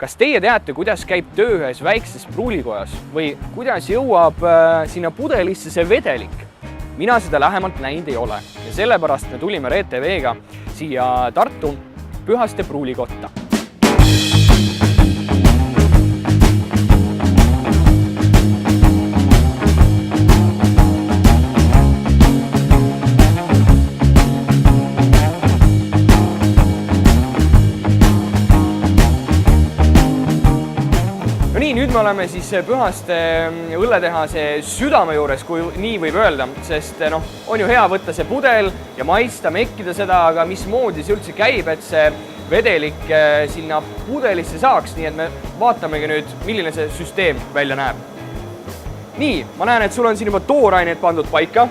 Kas teie teate, kuidas käib töö ühes väikses pruulikojas või kuidas jõuab sinna pudelisse see vedelik? Mina seda lähemalt näinud ei ole ja sellepärast me tulime RTV-ga siia Tartu Pühaste pruulikotta. Nüüd me oleme siis Pühaste õlletehase südame juures, kui nii võib öelda, sest on ju hea võtta see pudel ja maista, mekkida seda, aga mismoodi see üldse käib, et see vedelik sinna pudelisse saaks, nii et me vaatamegi nüüd, milline see süsteem välja näeb. Nii, ma näen, et sul on siin juba tooraineid pandud paika.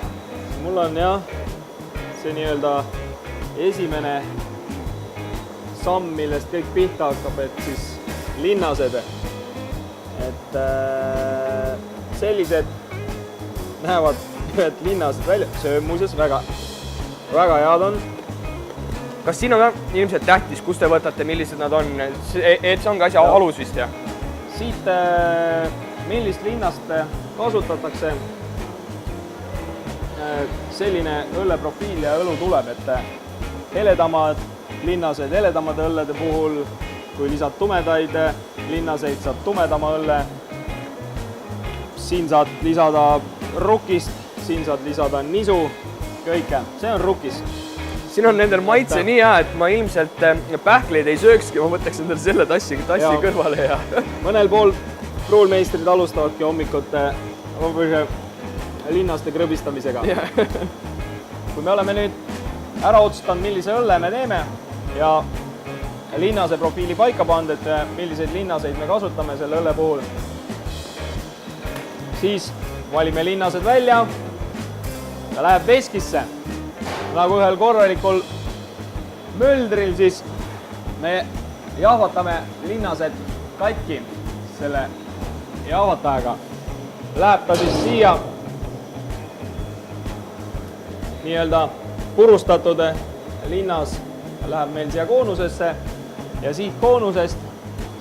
Mul on jah, see nii-öelda esimene samm, millest kõik pihta hakkab, et siis linnased. Et sellised näevad ühed linnased välja, söömuses väga head on. Kas siin on ilmselt tähtis, kus te võtate, millised nad on? Et see ongi asja alus vist, jah? Siit, millist linnast kasutatakse, selline õlleprofiil ja õlu tuleb, et heledamad linnased, heledamad õllede puhul, kui lisad tumedaid linnaseid, saad tumedama õlle. Siin saad lisada rukist, siin saad lisada nisu, kõike. See on rukis. Siin on nendel maitse nii hea, et ma ilmselt pähkleid ei söökski, ma võtaks endale selle tassi kõrvale. Ja. Mõnel pool pruulmeistrid alustavadki hommikut linnaste krõbistamisega. Kui me oleme nüüd ära otsustanud, millise õlle me teeme ja linnase profiili paika pannud, et milliseid linnaseid me kasutame selle õlle puhul. Siis valime linnased välja ja läheb veskisse. Nagu ühel korralikul möldril, siis me jahvatame linnased katki selle jahvatajaga. Läheb ta siis siia nii-öelda purustatud linnas, läheb meil siia koonusesse. Ja siit koonusest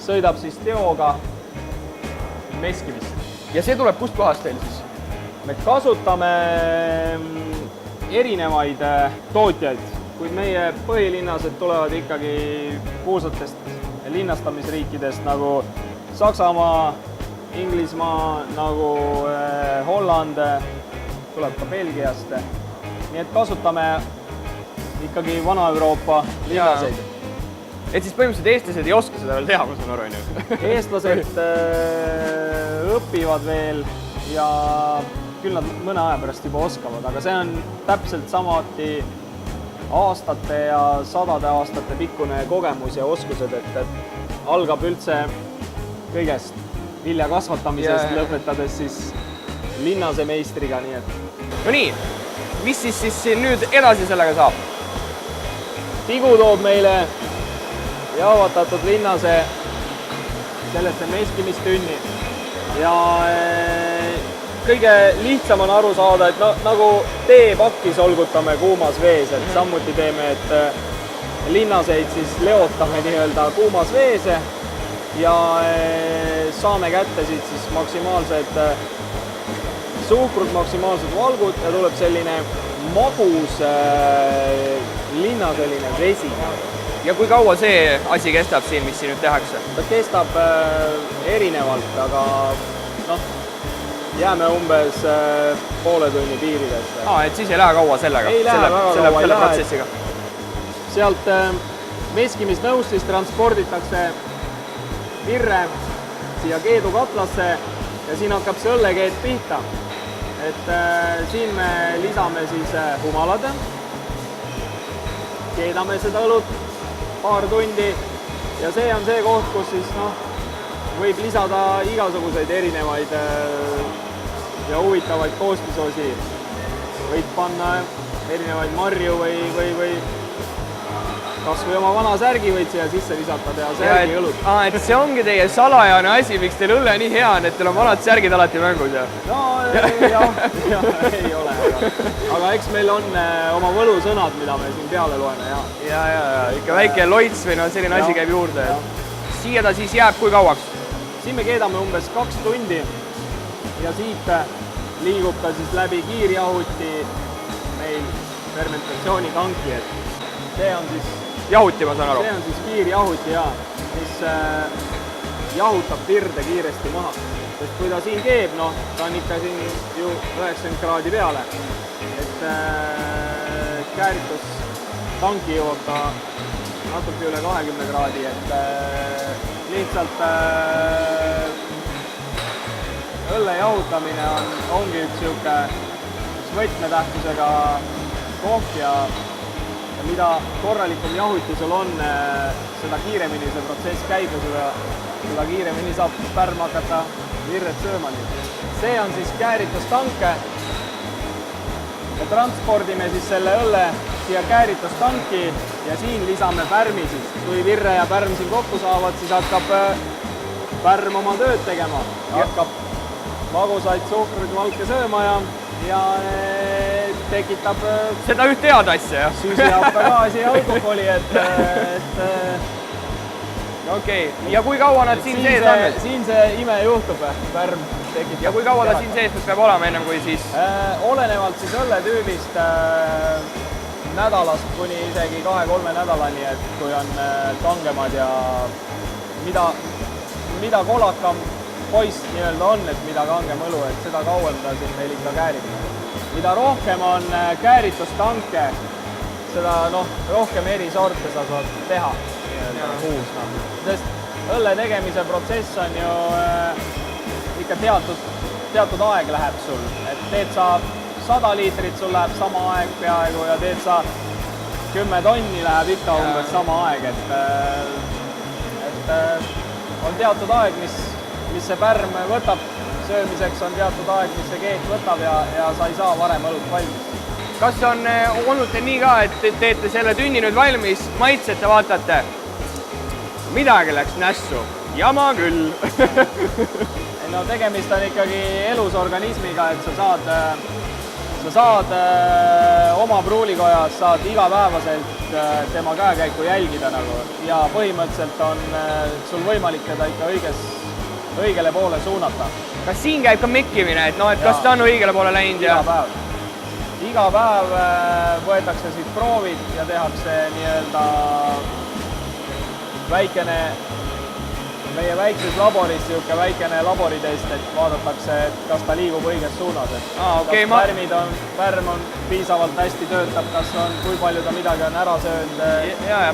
sõidab siis teoga meskimisse. Ja see tuleb kust kohast teil siis? Me kasutame erinevaid tootjaid, kuid meie põhilinnased tulevad ikkagi puusatest linnastamisriikidest nagu Saksamaa, Inglismaa, nagu Holland, tuleb ka Belgiast. Nii et kasutame ikkagi Vana-Euroopa linnaseid. Et siis põhimõtteliselt eestlased ei oska seda veel teha, ma saan aru, on ju? Eestlased õpivad veel ja küll nad mõne aja pärast juba oskavad, aga see on täpselt samati aastate ja sadade aastate pikkune kogemus ja oskused, et algab üldse kõigest vilja kasvatamisest, lõpetades siis linnase meistriga. Nii et. No nii, mis siis nüüd edasi sellega saab? Tigu toob meile jahvatatud linnase sellesse meskimistünni ja kõige lihtsam on aru saada, et nagu teepakki solgutame kuumas vees, et samuti teeme, et linnaseid siis leotame nii-öelda kuumas vees ja saame kätte siis maksimaalsed suhkrud, maksimaalsed valgud ja tuleb selline magus linnaseline vesi. Ja kui kaua see asi kestab siin, mis siin nüüd tehakse? Ta kestab erinevalt, aga jääme umbes poole tunni piiridesse. Et siis ei lähe kaua sellega? Ei lähe väga kaua, selle protsessiga. Sealt meskimisnõust siis transporditakse virre siia keedukatlasse ja siin hakkab see õllekeed pihta. Et siin me lisame siis humalad, keedame seda õlut paar tundi ja see on see koht, kus siis võib lisada igasuguseid erinevaid ja huvitavaid koostisosi. Võid panna erinevaid marju või kas või oma vana särgi võid siia sisse visata, teha särgi õlut. Et see ongi teie salajane asi, miks teil õlle nii hea on, et teil on vanad särgid alati mängus, jah? No jah, ei ole, aga eks meil on oma võlusõnad, mida me siin peale loeme, jah. Ja, ikka väike loits või selline asi käib juurde. siia ta siis jääb kui kauaks? Siin me keedame umbes 2 tundi ja siit liigub ta siis läbi kiirjahuti meil fermentatsioonitanki, et see on siis Jahuti, ma saan aru. See on siis kiirjahuti, mis jahutab virde kiiresti maha. Sest kui ta siin keeb, ta on ikka siin ju 90 kraadi peale. Et kääritustanki jõuab ta natuke üle 20 kraadi, et lihtsalt õlle jahutamine ongi üks võtmetähtsusega koht ja mida korralikum jahuti sul on, seda kiiremini see protsess käib ja seda kiiremini saab pärm hakata virret sööma. See on siis kääritustank ja transpordime siis selle õlle siia kääritustanki ja siin lisame pärmi siis. Kui virre ja pärm siin kokku saavad, siis hakkab pärm oma tööd tegema. Hakkab magusaid suhkrut valke sööma ja tekitab seda ühte head asja, jah? Süsihappegaasi ja alkoholi, et okei. Ja kui kaua nad siin sees on? Siin see ime juhtub, pärm tekitab. Ja kui kaua ta siin sees peab olema ennem kui siis? Olenevalt siis õlletüübist nädalast kuni isegi 2-3 nädalani, et kui on kangemad ja mida kolakam poiss nii-öelda on, et mida kangem õlu, et seda kauem ta siin meil ikka käärib. Mida rohkem on kääritustanke, seda rohkem eri sorte sa saad teha kuus. Sest õlle tegemise protsess on ju ikka teatud aeg läheb sul. Et teed sa 100 liitrit, sul läheb sama aeg peaaegu ja teed sa 10 tonni läheb ikka umbes sama aeg. Et on teatud aeg, mis see pärm võtab söömiseks, on teatud aeg, mis see keek võtab ja sa ei saa varem õlut valmis. Kas on olnud nii ka, et teete selle tünni nüüd valmis, maitsete, vaatate, midagi läks nässu, jama küll. Tegemist on ikkagi elus organismiga, et sa saad oma pruulikojas, saad igapäevaselt tema käekäiku jälgida ja põhimõtteliselt on sul võimalik teda ikka õigele poole suunata. Kas siin käib ka mekkimine, et kas ta on õigele poole läinud? Iga päev võetakse siit proovid ja tehakse nii-öelda meie väikses laboris väikene laboritest, et vaadatakse, kas ta liigub õiges suunas. Pärm on piisavalt hästi töötab, kui palju ta midagi on ära söönud.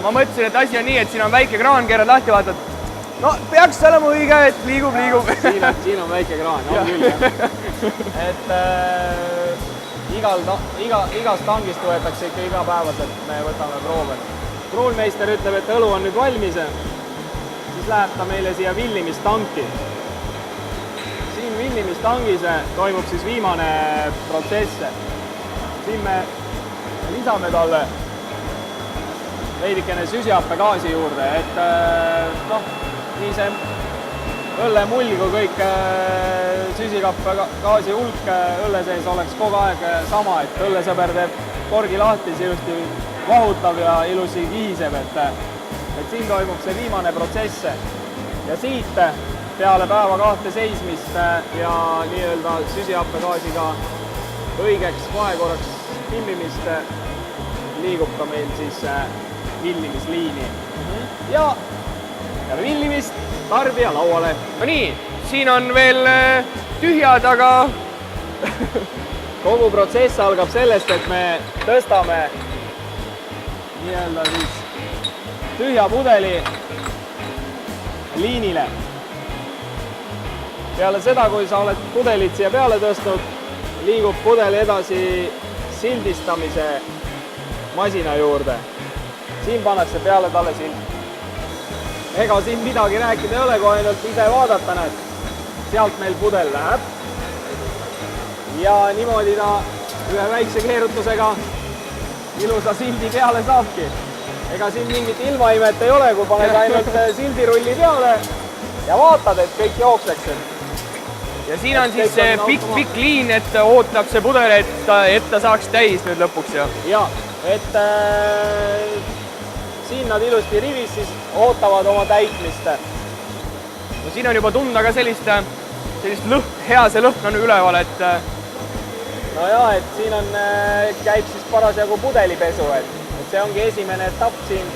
Ma mõtlesin, et asi on nii, et siin on väike kraan, keerad lahti, vaatad, peaks olema õige, et liigub. Siin on väike kraan, on küll, jah. Et igast tangist võetakse ikka igapäevaselt, me võtame proove. Pruulmeister ütleb, et õlu on nüüd valmis, siis läheb ta meile siia villimistanki. Siin villimistangis toimub siis viimane protsess. Siin me lisame talle veidikene süsihappegaasi juurde, et nii see õllemull kui kõik süsihappegaasi hulk õlle sees oleks kogu aeg sama, et õllesõber teeb korgi lahti, see ilusti vahutab ja ilusi kihiseb, et siin toimub see viimane protsess ja siit peale päeva 2 seismist ja nii-öelda süsihappegaasiga õigeks vahekorraks vimmimist liigub ka meil siis villimisliini ja villimist tarbija lauale. No nii, siin on veel tühjad, aga kogu protsess algab sellest, et me tõstame nii-öelda siis tühja pudeli liinile. Peale seda, kui sa oled pudelit siia peale tõstnud, liigub pudel edasi sildistamise masina juurde. Siin pannakse peale talle sild. Ega siin midagi rääkida ei ole, kui ainult ise vaadata, näed. Sealt meil pudel läheb. Ja niimoodi ta ühe väikse keerutusega ilusa sildi peale saabki. Ega siin mingit ilmaimet ei ole, kui paned ainult sildirulli peale ja vaatad, et kõik jookseks. Ja siin on siis see pikk liin, et ootab see pudel, et ta saaks täis nüüd lõpuks. Ja, et siin nad ilusti rivis siis ootavad oma täitmist. No siin on juba tunda ka sellist lõhn, hea see lõhn on üleval, et no jah, et siin on, käib siis parasjagu pudelipesu, et see ongi esimene etapp siin.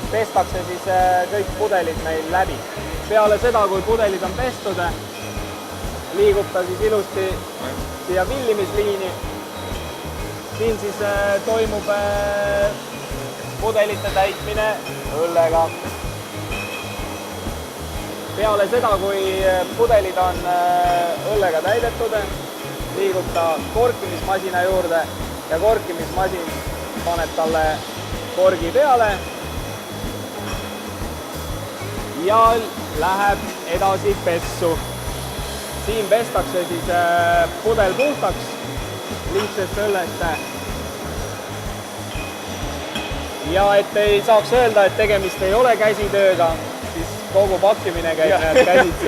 Pestakse siis kõik pudelid meil läbi. Peale seda, kui pudelid on pestud, liigub ta siis ilusti siia villimisliini. Siin siis toimub pudelite täitmine õllega. Peale seda, kui pudelid on õllega täidetud, liigub ta korkimismasina juurde ja korkimismasin paneb talle korgi peale ja läheb edasi pessu. Siin pestakse siis pudel puhtaks lihtsast õllest. Ja et ei saaks öelda, et tegemist ei ole käsitööga, siis kogu pakkimine käib käsitsi.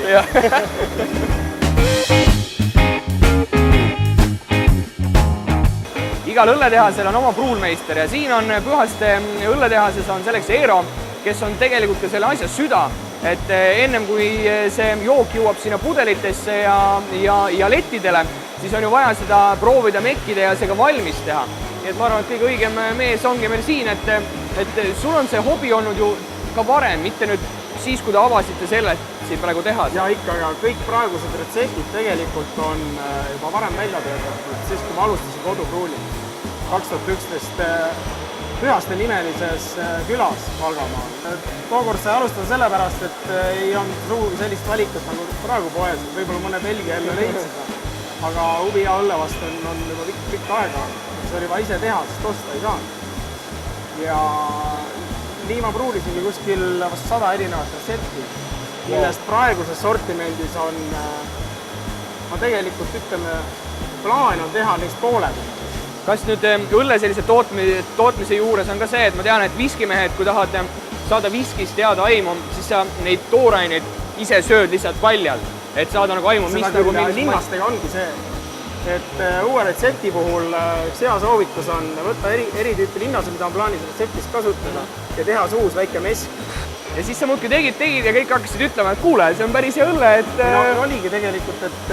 Igal õlletehasel on oma pruulmeister ja siin on Pühaste õlletehases on selleks Eero, kes on tegelikult ka selle asja süda, et ennem kui see jook jõuab sinna pudelitesse ja lettidele, siis on ju vaja seda proovida mekkida ja see ka valmis teha. Nii et ma arvan, et kõige õigem mees ongi meil siin, et sul on see hobi olnud ju ka varem, mitte nüüd siis, kui te avasite selle siin praegu tehas. Ja ikka, aga kõik praegused retseptid tegelikult on juba varem välja töötatud, siis kui ma alustasin kodupruuli 2011 Pühaste nimelises külas Valgamaal. Tookord sai alustada sellepärast, et ei olnud sugugi sellist valikut nagu praegu poes, võib-olla mõne Belgia jälle leidsid, aga huvi ja õlle vastu on juba pikk aega. See oli vaja ise teha, sest osta ei saanud. Ja nii ma pruulisingi kuskil 100 erinevat retsepti, millest praeguses sortimendis on, ma tegelikult ütleme, plaan on teha neist pooled. Kas nüüd õlle sellise tootmise juures on ka see, et ma tean, et viskimehed, kui tahad saada viskist teada aimu, siis sa neid tooraineid ise sööd lihtsalt paljalt, et saada nagu aimu, mis nagu millist linnastega ongi see, et uue retsepti puhul üks hea soovitus on võtta eri tüüpi linnased, mida on plaanis retseptis kasutada ja teha suus väike mesk. Ja siis sa muudki tegid ja kõik hakkasid ütlema, et kuule, see on päris hea õlle, et... No oligi tegelikult, et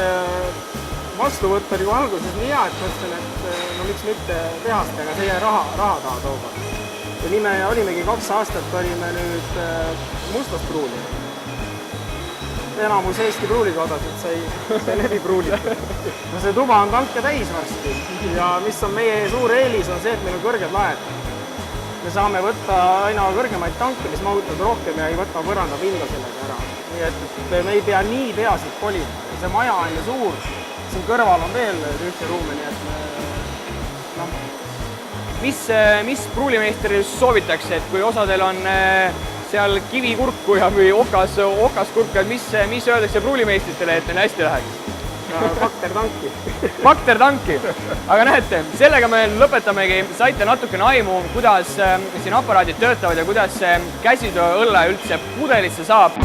vastuvõtt oli alguses nii hea, et mõtlesin, et no miks mitte tehast, aga see jäi raha taha tooga. Ja nii me olimegi 2 aastat olime nüüd mustas pruuli. Enamus Eesti pruulikodasid sai läbi pruulitud. No see tuba on tanke täis varsti ja mis on meie suur eelis on see, et meil on kõrged laed. Me saame võtta aina kõrgemaid tanke, mis mahutavad rohkem ja ei võta põranda pinda sellega ära. Nii et me ei pea nii peasid kolima. See maja on ju suur. Siin kõrval on veel ühte ruumi, nii et no. Mis pruulimeisteril soovitakse, et kui osadel on seal kivikurku või okaskurku, et mis öeldakse pruulimeistritele, et neil hästi läheks? Baktertanki. Baktertanki. Aga näete, sellega me lõpetamegi. Saite natukene aimu, kuidas siin aparaadid töötavad ja kuidas käsitöö õlle üldse pudelisse saab.